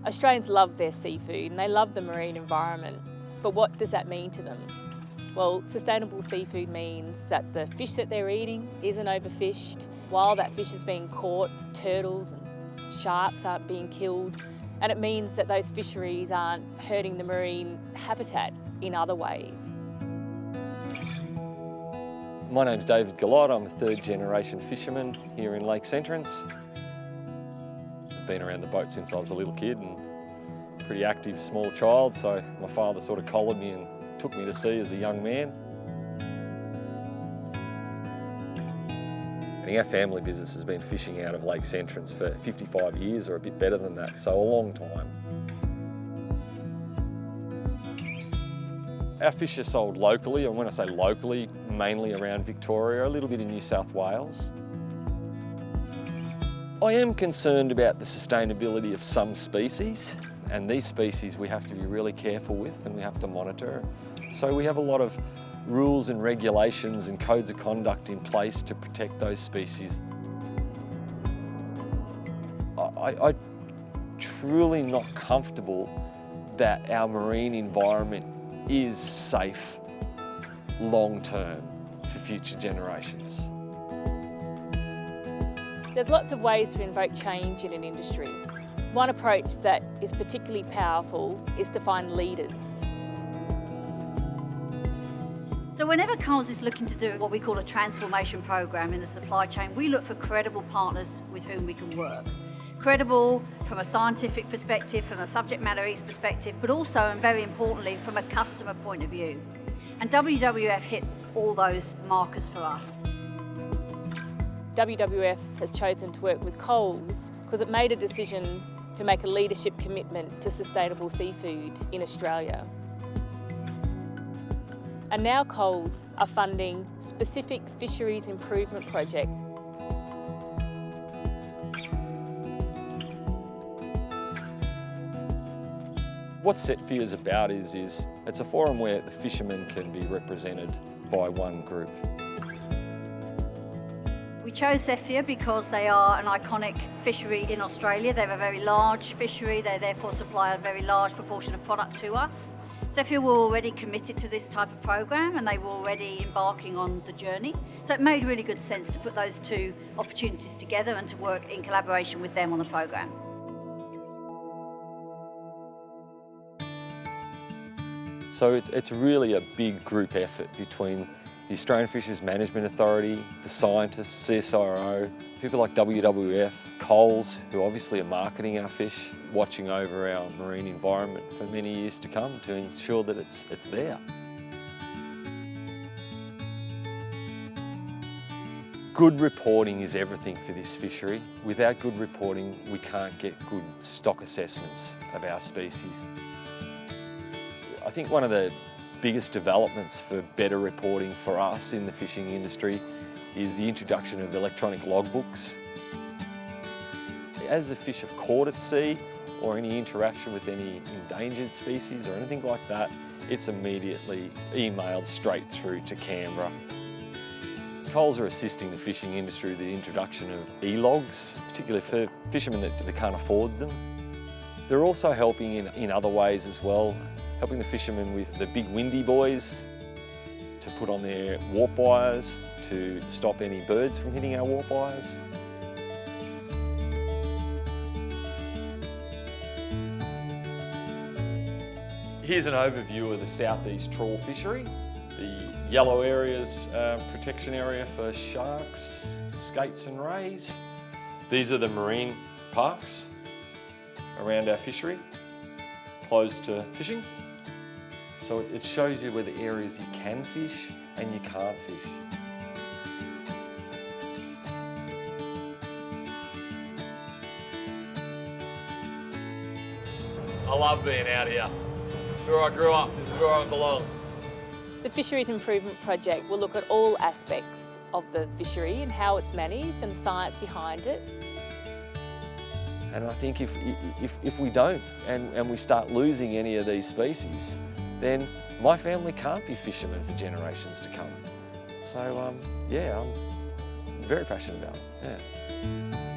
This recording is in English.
Australians love their seafood and they love the marine environment, but what does that mean to them? Well, sustainable seafood means that the fish that they're eating isn't overfished. While that fish is being caught, turtles and sharks aren't being killed, and it means that those fisheries aren't hurting the marine habitat in other ways. My name's David Guillot. I'm a third-generation fisherman here in Lakes Entrance. I've been around the boat since I was a little kid and a pretty active small child, so my father sort of collared me and took me to sea as a young man. And our family business has been fishing out of Lakes Entrance for 55 years or a bit better than that, so a long time. Our fish are sold locally, and when I say locally, mainly around Victoria, a little bit in New South Wales. I am concerned about the sustainability of some species, and these species we have to be really careful with and we have to monitor. So we have a lot of rules and regulations and codes of conduct in place to protect those species. I'm truly not comfortable that our marine environment is safe long term for future generations. There's lots of ways to invoke change in an industry. One approach that is particularly powerful is to find leaders. So whenever Coles is looking to do what we call a transformation program in the supply chain, we look for credible partners with whom we can work. Credible from a scientific perspective, from a subject matter perspective, but also, and very importantly, from a customer point of view. And WWF hit all those markers for us. WWF has chosen to work with Coles because it made a decision to make a leadership commitment to sustainable seafood in Australia. And now Coles are funding specific fisheries improvement projects. What SETFIA is about is it's a forum where the fishermen can be represented by one group. We chose SETFIA because they are an iconic fishery in Australia. They're a very large fishery. They therefore supply a very large proportion of product to us. SETFIA were already committed to this type of program and they were already embarking on the journey. So it made really good sense to put those two opportunities together and to work in collaboration with them on the program. So it's really a big group effort between the Australian Fisheries Management Authority, the scientists, CSIRO, people like WWF, Coles, who obviously are marketing our fish, watching over our marine environment for many years to come to ensure that it's there. Good reporting is everything for this fishery. Without good reporting, we can't get good stock assessments of our species. I think one of the biggest developments for better reporting for us in the fishing industry is the introduction of electronic logbooks. As the fish are caught at sea or any interaction with any endangered species or anything like that, it's immediately emailed straight through to Canberra. Coles are assisting the fishing industry with the introduction of e-logs, particularly for fishermen that can't afford them. They're also helping in other ways as well, helping the fishermen with the big windy buoys to put on their warp wires to stop any birds from hitting our warp wires. Here's an overview of the southeast trawl fishery. The yellow area's protection area for sharks, skates and rays. These are the marine parks around our fishery, closed to fishing. So it shows you where the areas you can fish and you can't fish. I love being out here. It's where I grew up, this is where I belong. The Fisheries Improvement Project will look at all aspects of the fishery and how it's managed and the science behind it. And I think if we don't and we start losing any of these species, then my family can't be fishermen for generations to come. So yeah, I'm very passionate about it, yeah.